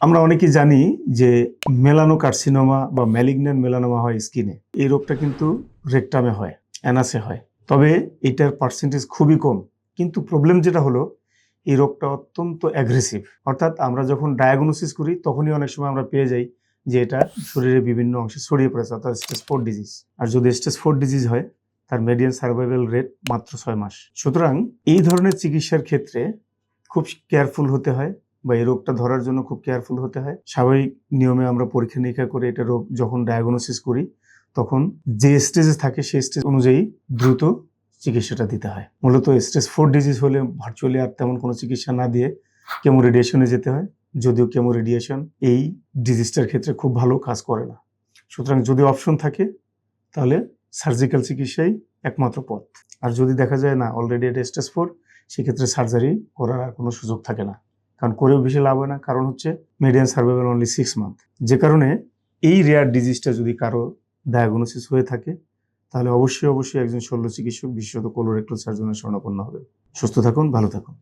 আমরা অনেকেই জানি যে মেলানোকার্সিনোমা বা ম্যালিগন্যান্ট মেলানোমা হয় স্কিনে। এই রোগটা কিন্তু রেকটামে হয়, অ্যানাসে হয়। তবে এটার পার্সেন্টেজ খুবই কম। কিন্তু প্রবলেম যেটা হলো, এই রোগটা অত্যন্ত অ্যাগ্রেসিভ। অর্থাৎ আমরা যখন ডায়াগনোসিস করি তখনই অনেক সময় আমরা পেয়ে যাই যে এটা শরীরের বিভিন্ন অংশে ছড়িয়ে পড়েছে, অর্থাৎ স্টেজ 4 ডিজিজ। আর যদি স্টেজ 4 ডিজিজ হয় তার মিডিয়ান সার্ভাইভাল রেট মাত্র 6 মাস। সুতরাং এই ধরনের চিকিৎসার ক্ষেত্রে খুব কেয়ারফুল হতে হয়, বা এই রোগটা ধরার জন্য খুব কেয়ারফুল হতে হয়। স্বাভাবিক নিয়মে আমরা পরীক্ষা নিরীক্ষা করে এটা রোগ যখন ডায়াগনোসিস করি তখন যে স্টেজে থাকে সেই স্টেজ অনুযায়ী দ্রুত চিকিৎসাটা দিতে হয়। মূলত স্টেজ 4 ডিজিজ হলে ভার্চুয়ালি আর তেমন কোনো চিকিৎসা না দিয়ে কেমো রেডিয়েশনে যেতে হয়, যদিও কেমো রেডিয়েশন এই ডিজিজটার ক্ষেত্রে খুব ভালো কাজ করে না। সুতরাং যদি অপশন থাকে তাহলে সার্জিক্যাল চিকিৎসাই একমাত্র পথ। আর যদি দেখা যায় না অলরেডি এটা স্টেজ 4, সেক্ষেত্রে সার্জারি করার আর কোনো সুযোগ থাকে না, কারণ করেও বেশি লাভ হয় না। কারণ হচ্ছে মিডিয়ান সার্ভাইভাল অনলি 6 মান্থ। যে কারণে এই রেয়ার ডিজিজটা যদি কারো ডায়াগনোসিস হয়ে থাকে তাহলে অবশ্যই একজন শল্য চিকিৎসক, বিশেষত কোলোরেক্টাল সার্জনের শরণাপন্ন হবে। সুস্থ থাকুন, ভালো থাকুন।